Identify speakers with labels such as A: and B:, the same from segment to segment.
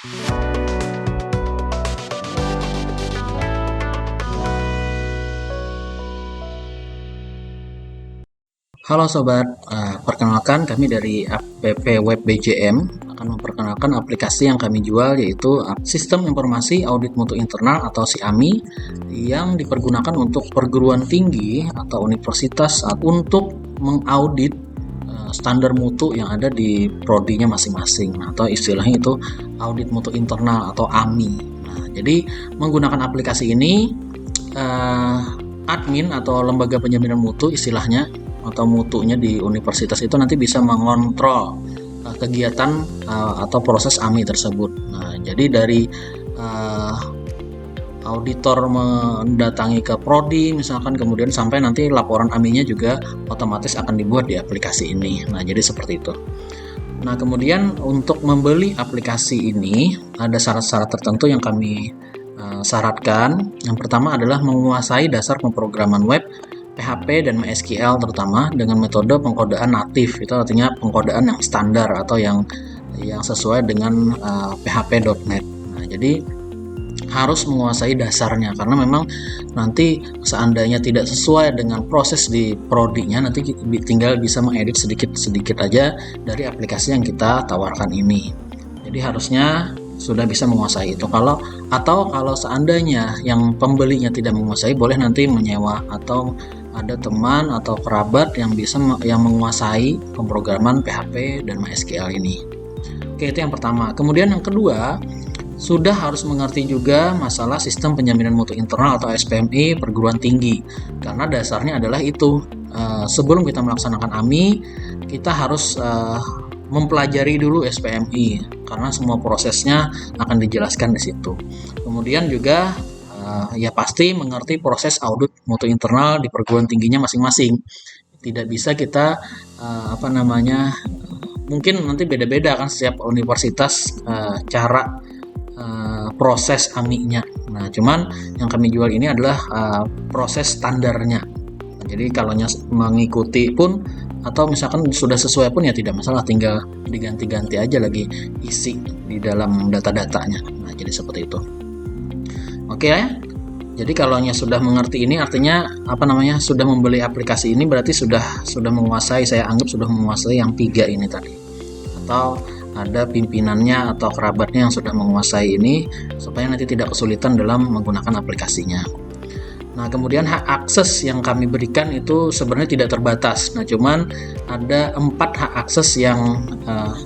A: Halo sobat, perkenalkan kami dari APP Web BJM akan memperkenalkan aplikasi yang kami jual, yaitu Sistem Informasi Audit Mutu Internal atau SIAMI, yang dipergunakan untuk perguruan tinggi atau universitas untuk mengaudit standar mutu yang ada di prodinya masing-masing, atau istilahnya itu audit mutu internal atau AMI. Nah, jadi menggunakan aplikasi ini, admin atau lembaga penjaminan mutu istilahnya, atau mutunya di universitas itu nanti bisa mengontrol kegiatan atau proses AMI tersebut. Nah, jadi dari auditor mendatangi ke prodi misalkan, kemudian sampai nanti laporan AMI-nya juga otomatis akan dibuat di aplikasi ini. Nah, jadi seperti itu. Nah, kemudian untuk membeli aplikasi ini ada syarat-syarat tertentu yang kami syaratkan. Yang pertama adalah menguasai dasar pemrograman web, PHP dan MySQL terutama dengan metode pengkodaan natif. Itu artinya pengkodaan yang standar atau yang sesuai dengan PHP.NET. Nah, jadi harus menguasai dasarnya, karena memang nanti seandainya tidak sesuai dengan proses di prodinya, nanti tinggal bisa mengedit sedikit-sedikit aja dari aplikasi yang kita tawarkan ini. Jadi harusnya sudah bisa menguasai itu. Kalau seandainya yang pembelinya tidak menguasai, boleh nanti menyewa atau ada teman atau kerabat yang menguasai pemrograman PHP dan MySQL ini. Oke, itu yang pertama. Kemudian yang kedua, sudah harus mengerti juga masalah sistem penjaminan mutu internal atau SPMI perguruan tinggi, karena dasarnya adalah itu. Sebelum kita melaksanakan AMI, kita harus mempelajari dulu SPMI, karena semua prosesnya akan dijelaskan di situ. Kemudian juga ya pasti mengerti proses audit mutu internal di perguruan tingginya masing-masing. Tidak bisa kita mungkin nanti beda-beda kan setiap universitas cara proses AMI-nya. Nah, cuman yang kami jual ini adalah proses standarnya. Nah, jadi kalau mengikuti pun atau misalkan sudah sesuai pun ya tidak masalah, tinggal diganti-ganti aja lagi isi di dalam data-datanya. Nah, jadi seperti itu. Oke ya. Jadi kalau sudah mengerti ini artinya sudah membeli aplikasi ini, berarti sudah menguasai, saya anggap sudah menguasai yang 3 ini tadi. Atau ada pimpinannya atau kerabatnya yang sudah menguasai ini, supaya nanti tidak kesulitan dalam menggunakan aplikasinya. Nah, kemudian hak akses yang kami berikan itu sebenarnya tidak terbatas. Nah, cuman ada 4 hak akses yang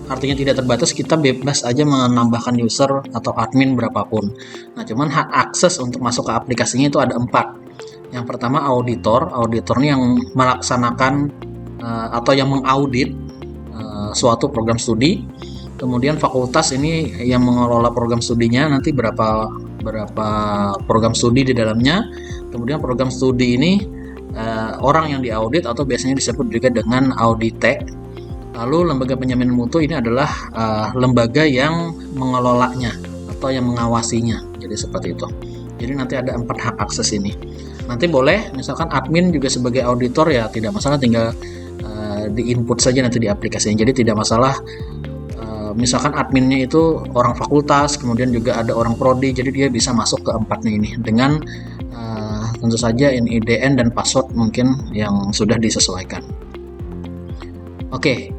A: artinya tidak terbatas, kita bebas aja menambahkan user atau admin berapapun. Nah, cuman hak akses untuk masuk ke aplikasinya itu ada 4. Yang pertama auditor ini yang melaksanakan atau yang mengaudit suatu program studi. Kemudian fakultas ini yang mengelola program studinya, nanti berapa program studi di dalamnya. Kemudian program studi ini orang yang diaudit atau biasanya disebut juga dengan audite. Lalu lembaga penjaminan mutu ini adalah lembaga yang mengelolanya atau yang mengawasinya. Jadi seperti itu. Jadi nanti ada 4 hak akses ini. Nanti boleh misalkan admin juga sebagai auditor, ya tidak masalah, tinggal di input saja nanti di aplikasinya. Jadi tidak masalah. Misalkan adminnya itu orang fakultas, kemudian juga ada orang prodi, jadi dia bisa masuk ke 4-nya ini dengan tentu saja NIDN dan password mungkin yang sudah disesuaikan. Oke,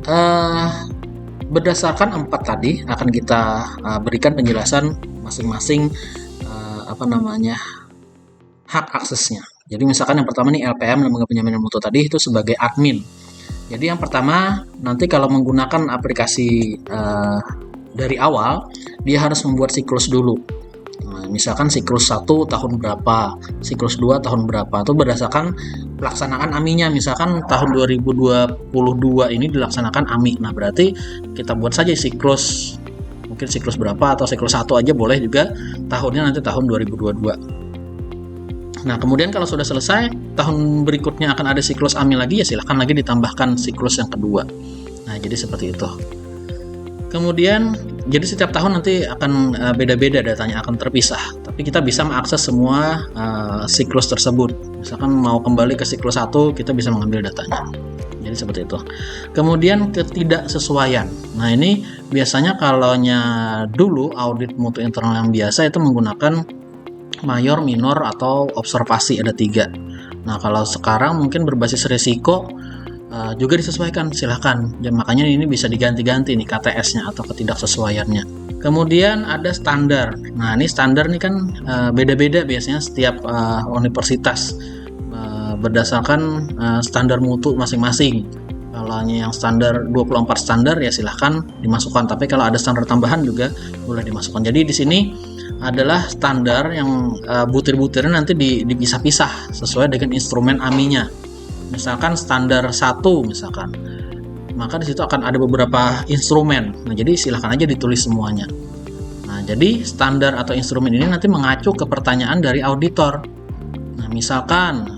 A: berdasarkan 4 tadi akan kita berikan penjelasan masing-masing hak aksesnya. Jadi misalkan yang pertama nih LPM, lembaga penjaminan mutu tadi, itu sebagai admin. Jadi yang pertama, nanti kalau menggunakan aplikasi dari awal, dia harus membuat siklus dulu. Nah, misalkan siklus 1 tahun berapa, siklus 2 tahun berapa, itu berdasarkan pelaksanaan AMI-nya. Misalkan tahun 2022 ini dilaksanakan AMI. Nah, berarti kita buat saja siklus, mungkin siklus berapa, atau siklus 1 aja boleh juga, tahunnya nanti tahun 2022. Nah, kemudian kalau sudah selesai, tahun berikutnya akan ada siklus AMI lagi, ya silahkan lagi ditambahkan siklus yang kedua. Nah, jadi seperti itu. Kemudian, jadi setiap tahun nanti akan beda-beda datanya, akan terpisah. Tapi kita bisa mengakses semua siklus tersebut. Misalkan mau kembali ke siklus 1, kita bisa mengambil datanya. Jadi seperti itu. Kemudian ketidaksesuaian. Nah ini biasanya kalaunya dulu audit mutu internal yang biasa itu menggunakan mayor, minor, atau observasi, ada 3. Nah kalau sekarang mungkin berbasis risiko juga disesuaikan, silahkan. Ya, makanya ini bisa diganti-ganti nih KTS-nya atau ketidaksesuaiannya. Kemudian ada standar. Nah ini standar nih kan beda-beda biasanya setiap universitas. Berdasarkan standar mutu masing-masing. Kalau yang standar 24 standar ya silahkan dimasukkan, tapi kalau ada standar tambahan juga boleh dimasukkan. Jadi di sini adalah standar yang butir-butirnya nanti dipisah-pisah sesuai dengan instrumen AMI-nya. Misalkan standar 1 misalkan, maka di situ akan ada beberapa instrumen. Nah jadi silahkan aja ditulis semuanya. Nah jadi standar atau instrumen ini nanti mengacu ke pertanyaan dari auditor. Nah misalkan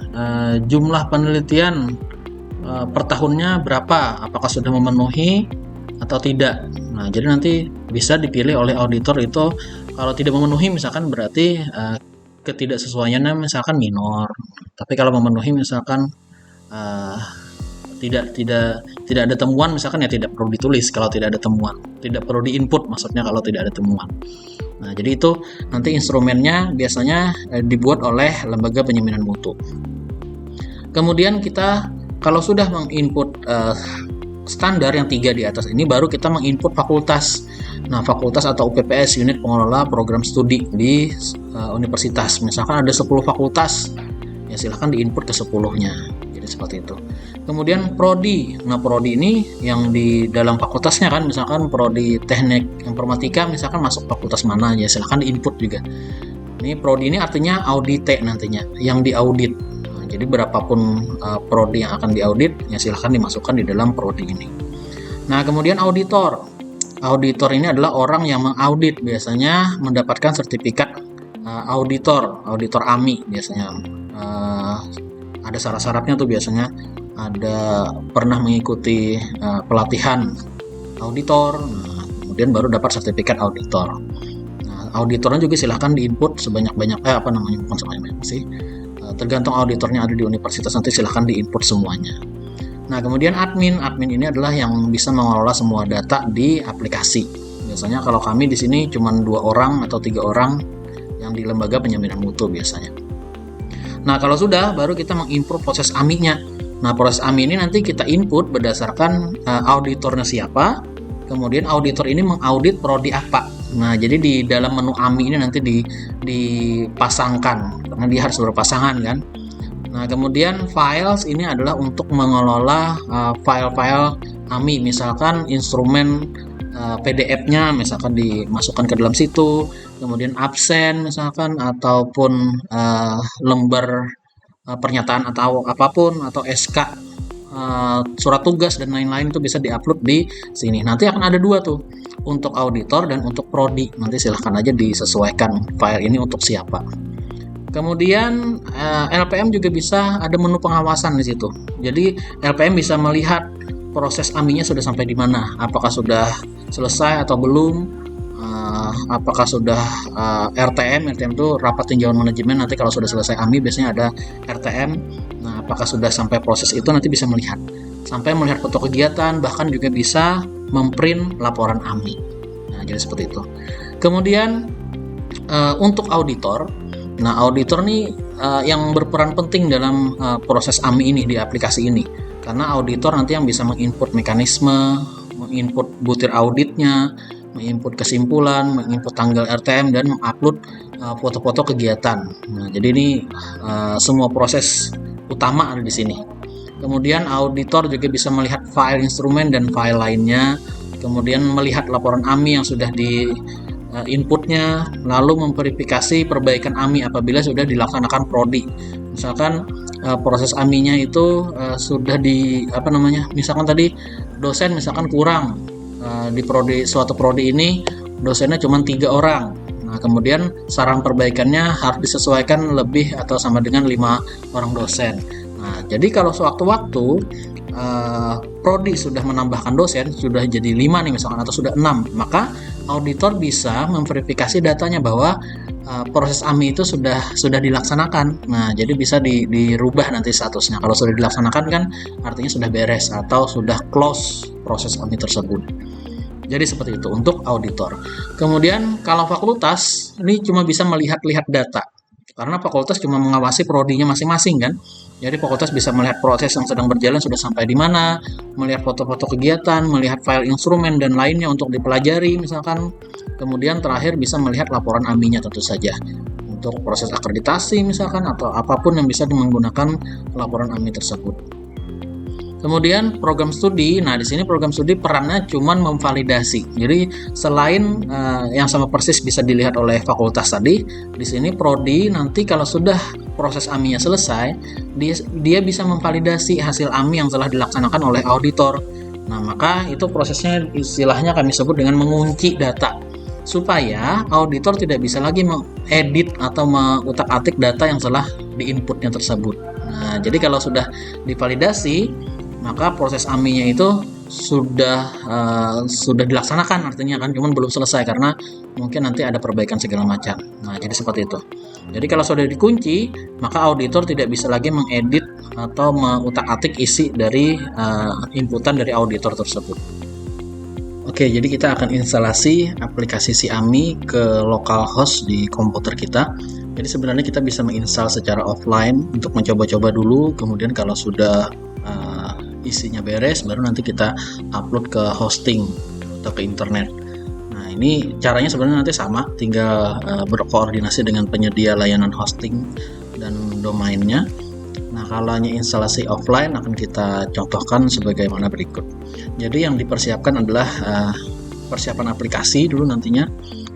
A: jumlah penelitian per tahunnya berapa, apakah sudah memenuhi atau tidak. Nah jadi nanti bisa dipilih oleh auditor itu. Kalau tidak memenuhi misalkan berarti ketidaksesuaiannya misalkan minor, tapi kalau memenuhi misalkan tidak ada temuan misalkan ya tidak perlu ditulis. Kalau tidak ada temuan, tidak perlu diinput maksudnya kalau tidak ada temuan. Nah jadi itu nanti instrumennya biasanya dibuat oleh lembaga penjaminan mutu. Kemudian kita kalau sudah menginput standar yang 3 di atas ini, baru kita menginput fakultas. Nah fakultas atau UPPS, unit pengelola program studi di universitas. Misalkan ada 10 fakultas, ya silahkan diinput ke 10-nya. Jadi seperti itu. Kemudian prodi. Nah prodi ini yang di dalam fakultasnya kan, misalkan prodi teknik informatika misalkan masuk fakultas mana, ya silahkan diinput juga. Ini prodi ini artinya audite nantinya, yang diaudit. Jadi berapapun prodi yang akan diaudit, ya silahkan dimasukkan di dalam prodi ini. Nah kemudian auditor. Auditor ini adalah orang yang mengaudit, biasanya mendapatkan sertifikat auditor AMI biasanya. Ada syarat-syaratnya tuh biasanya, ada pernah mengikuti pelatihan auditor, nah, kemudian baru dapat sertifikat auditor. Nah auditornya juga silahkan diinput sebanyak-banyak, bukan sebanyak-banyak sih. Tergantung auditornya ada di universitas, nanti silahkan diinput semuanya. Nah kemudian admin ini adalah yang bisa mengelola semua data di aplikasi. Biasanya kalau kami di sini cuma 2 orang atau 3 orang yang di lembaga penjaminan mutu biasanya. Nah kalau sudah, baru kita menginput proses AMI-nya. Nah proses AMI ini nanti kita input berdasarkan auditornya siapa, kemudian auditor ini mengaudit prodi apa. Nah jadi di dalam menu AMI ini nanti dipasangkan, karena dia harus berpasangan kan. Nah kemudian files ini adalah untuk mengelola file-file AMI, misalkan instrumen PDF-nya misalkan dimasukkan ke dalam situ, kemudian absen misalkan, ataupun lembar pernyataan atau apapun, atau SK, surat tugas dan lain-lain itu bisa diupload di sini. Nanti akan ada 2 tuh, untuk auditor dan untuk prodi. Nanti silahkan aja disesuaikan file ini untuk siapa. Kemudian LPM juga bisa ada menu pengawasan di situ. Jadi LPM bisa melihat proses AMI-nya sudah sampai di mana, apakah sudah selesai atau belum, apakah sudah RTM itu rapat tinjauan manajemen. Nanti kalau sudah selesai AMI biasanya ada RTM. Nah apakah sudah sampai proses itu, nanti bisa melihat sampai melihat foto kegiatan, bahkan juga bisa memprint laporan AMI. Nah jadi seperti itu. Kemudian untuk auditor, nah auditor nih yang berperan penting dalam proses AMI ini di aplikasi ini, karena auditor nanti yang bisa menginput mekanisme, menginput butir auditnya, menginput kesimpulan, menginput tanggal RTM, dan mengupload foto-foto kegiatan. Nah jadi ini semua proses utama ada di sini. Kemudian auditor juga bisa melihat file instrumen dan file lainnya, kemudian melihat laporan AMI yang sudah di inputnya, lalu memverifikasi perbaikan AMI apabila sudah dilaksanakan prodi. Misalkan proses AMI-nya itu sudah misalkan tadi dosen misalkan kurang, di suatu prodi ini dosennya cuma 3 orang. Nah kemudian saran perbaikannya harus disesuaikan lebih atau sama dengan 5 orang dosen. Nah jadi kalau sewaktu-waktu prodi sudah menambahkan dosen, sudah jadi 5 nih misalkan, atau sudah 6, maka auditor bisa memverifikasi datanya bahwa proses AMI itu sudah dilaksanakan. Nah, jadi bisa dirubah nanti statusnya. Kalau sudah dilaksanakan kan artinya sudah beres atau sudah close proses AMI tersebut. Jadi seperti itu untuk auditor. Kemudian kalau fakultas ini cuma bisa melihat-lihat data. Karena fakultas cuma mengawasi prodinya masing-masing kan. Jadi fakultas bisa melihat proses yang sedang berjalan sudah sampai di mana, melihat foto-foto kegiatan, melihat file instrumen dan lainnya untuk dipelajari misalkan. Kemudian terakhir bisa melihat laporan AMI-nya tentu saja. Untuk proses akreditasi misalkan atau apapun yang bisa menggunakan laporan AMI tersebut. Kemudian program studi, nah di sini program studi perannya cuma memvalidasi. Jadi selain yang sama persis bisa dilihat oleh fakultas tadi, di sini prodi nanti kalau sudah proses AMI-nya selesai, dia bisa memvalidasi hasil AMI yang telah dilaksanakan oleh auditor. Nah maka itu prosesnya istilahnya kami sebut dengan mengunci data, supaya auditor tidak bisa lagi mengedit atau mengutak-atik data yang telah diinputnya tersebut. Nah jadi kalau sudah divalidasi, maka proses AMI-nya itu sudah dilaksanakan artinya kan, cuman belum selesai karena mungkin nanti ada perbaikan segala macam. Nah, jadi seperti itu. Jadi kalau sudah dikunci, maka auditor tidak bisa lagi mengedit atau mengutak-atik isi dari inputan dari auditor tersebut. Oke, jadi kita akan instalasi aplikasi si AMI ke localhost di komputer kita. Jadi sebenarnya kita bisa menginstal secara offline untuk mencoba-coba dulu, kemudian kalau sudah isinya beres baru nanti kita upload ke hosting atau ke internet. Nah ini caranya sebenarnya nanti sama, tinggal berkoordinasi dengan penyedia layanan hosting dan domainnya. Nah kalau hanya instalasi offline akan kita contohkan sebagaimana berikut. Jadi yang dipersiapkan adalah persiapan aplikasi dulu nantinya.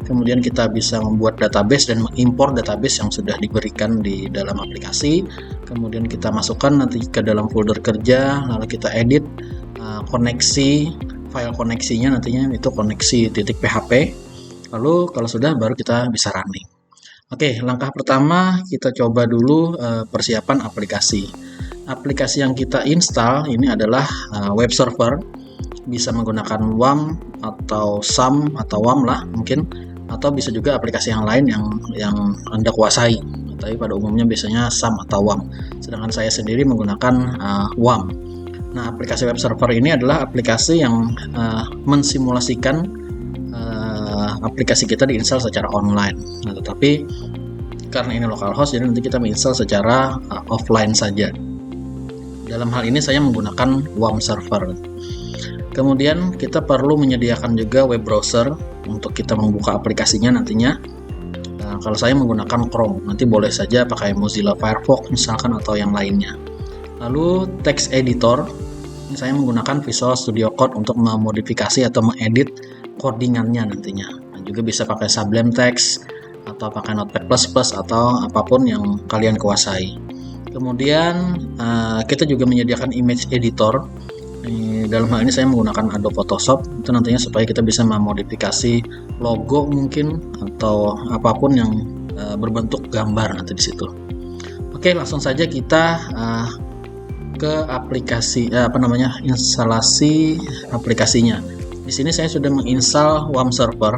A: Kemudian kita bisa membuat database dan mengimpor database yang sudah diberikan di dalam aplikasi. Kemudian kita masukkan nanti ke dalam folder kerja, lalu kita edit koneksi, file koneksinya nantinya itu koneksi .php. Lalu kalau sudah baru kita bisa running. Oke, langkah pertama kita coba dulu persiapan aplikasi. Aplikasi yang kita install ini adalah web server, bisa menggunakan WAM atau SAM atau WAM lah mungkin, atau bisa juga aplikasi yang lain yang Anda kuasai. Tapi pada umumnya biasanya SAM atau WAM. Sedangkan saya sendiri menggunakan WAM. Nah, aplikasi web server ini adalah aplikasi yang mensimulasikan aplikasi kita diinstal secara online. Nah, tetapi karena ini localhost, jadi nanti kita menginstal secara offline saja. Dalam hal ini saya menggunakan WAM server. Kemudian kita perlu menyediakan juga web browser untuk kita membuka aplikasinya nantinya. Nah, kalau saya menggunakan Chrome, nanti boleh saja pakai Mozilla Firefox misalkan atau yang lainnya. Lalu text editor, ini saya menggunakan Visual Studio Code untuk memodifikasi atau mengedit codingannya nantinya. Nah, juga bisa pakai Sublime Text atau pakai Notepad++ atau apapun yang kalian kuasai. Kemudian kita juga menyediakan image editor. Dalam hal ini saya menggunakan Adobe Photoshop, itu nantinya supaya kita bisa memodifikasi logo mungkin atau apapun yang berbentuk gambar nanti di situ. Oke, langsung saja kita ke aplikasi instalasi aplikasinya. Di sini saya sudah menginstal WAM server.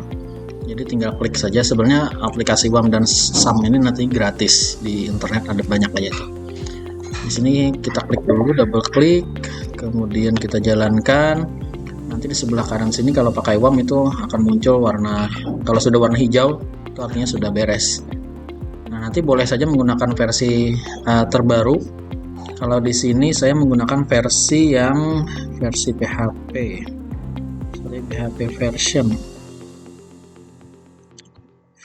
A: Jadi tinggal klik saja. Sebenarnya aplikasi WAM dan SAM ini nanti gratis di internet, ada banyak aja tuh. Di sini kita klik dulu, double klik, kemudian kita jalankan. Nanti di sebelah kanan sini kalau pakai WAM itu akan muncul warna, kalau sudah warna hijau itu artinya sudah beres. Nah, nanti boleh saja menggunakan versi terbaru. Kalau di sini saya menggunakan versi PHP. PHP version.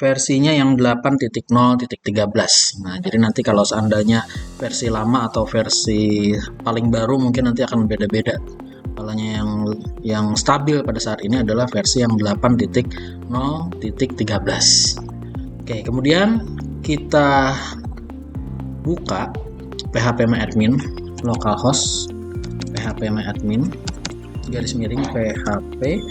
A: Versinya yang 8.0.13. Nah, jadi nanti kalau seandainya versi lama atau versi paling baru mungkin nanti akan beda-beda. Kalau yang stabil pada saat ini adalah versi yang 8.0.13. Oke, kemudian kita buka phpMyAdmin localhost phpMyAdmin /phpMyAdmin.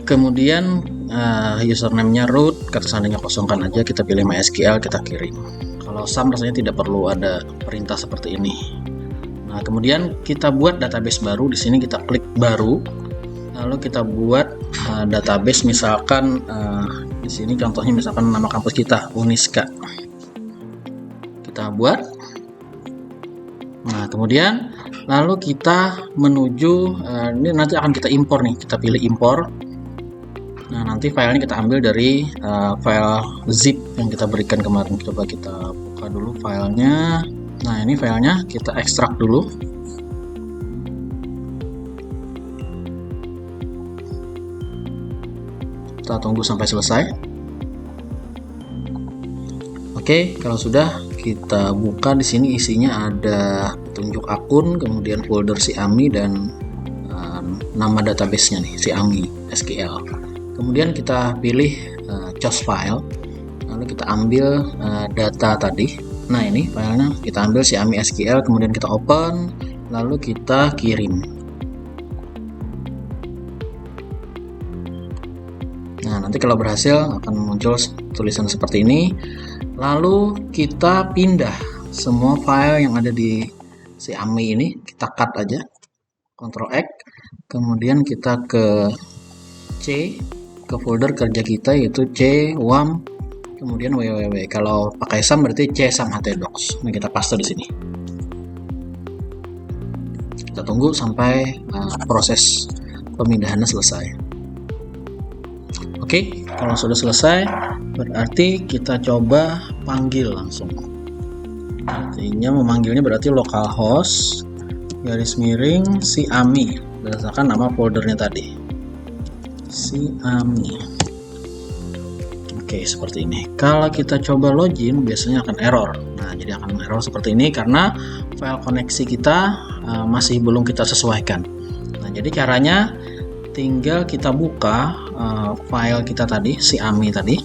A: Kemudian username-nya root, kata seandainya kosongkan aja, kita pilih MySQL, kita kirim. Kalau SAM rasanya tidak perlu ada perintah seperti ini. Nah, Nah, kemudian kita buat database baru. Di sini kita klik baru, lalu kita buat database, misalkan di sini contohnya misalkan nama kampus kita Uniska. Kita buat. Nah, kemudian lalu kita menuju ini nanti akan kita impor nih. Kita pilih impor. Nah, nanti filenya kita ambil dari file zip yang kita berikan kemarin. Coba kita buka dulu filenya. Nah, ini filenya kita ekstrak dulu. Kita tunggu sampai selesai. Oke, kalau sudah kita buka, di sini isinya ada tunjuk akun, kemudian folder Xiami dan nama database-nya nih, Xiami SQL. Kemudian kita pilih choose file, lalu kita ambil data tadi. Nah, ini filenya kita ambil Xiami SQL, kemudian kita open, lalu kita kirim. Nah, nanti kalau berhasil akan muncul tulisan seperti ini. Lalu kita pindah semua file yang ada di Xiami ini, kita cut aja, Ctrl X, kemudian kita ke C, ke folder kerja kita yaitu C, WAM, kemudian www. Kalau pakai SAM berarti C SAM htdocs. Nah, kita paste di sini. Kita tunggu sampai proses pemindahannya selesai. Oke, kalau sudah selesai, berarti kita coba panggil langsung. Artinya memanggilnya berarti localhost garis miring Xiami berdasarkan nama foldernya tadi, Xiami. Oke, seperti ini. Kalau kita coba login, biasanya akan error. Nah, jadi akan error seperti ini karena file koneksi kita masih belum kita sesuaikan. Nah, jadi caranya tinggal kita buka file kita tadi, Xiami tadi,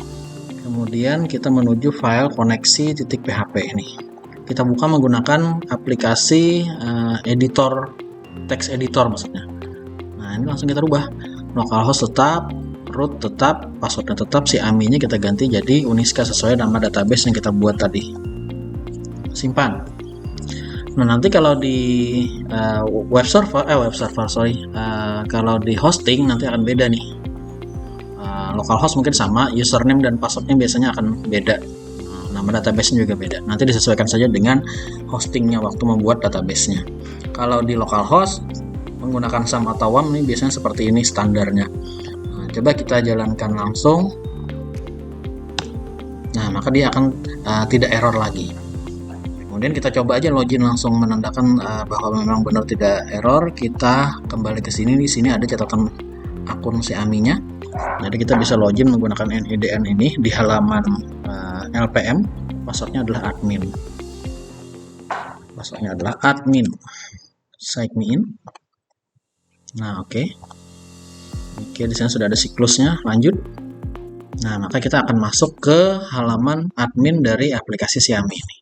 A: kemudian kita menuju file koneksi.php ini. Kita buka menggunakan aplikasi editor, text editor maksudnya. Nah, ini langsung kita rubah, localhost tetap, root tetap, passwordnya tetap, Xiami-nya kita ganti jadi Uniska sesuai nama database yang kita buat tadi. Simpan. Nah, nanti kalau di kalau di hosting nanti akan beda nih. Localhost mungkin sama, username dan passwordnya biasanya akan beda. Nama database-nya juga beda. Nanti disesuaikan saja dengan hostingnya waktu membuat database-nya. Kalau di localhost menggunakan SAM atau WAM nih biasanya seperti ini standarnya. Nah, coba kita jalankan langsung. Nah, maka dia akan tidak error lagi. Kemudian kita coba aja login langsung menandakan bahwa memang benar tidak error. Kita kembali ke sini. Di sini ada catatan akun Xiami-nya. Jadi kita bisa login menggunakan NIDN ini di halaman LPM. Passwordnya adalah admin. Passwordnya adalah admin. Sign me in. Nah, oke. Oke, di sana sudah ada siklusnya. Lanjut. Nah, maka kita akan masuk ke halaman admin dari aplikasi Xiami ini.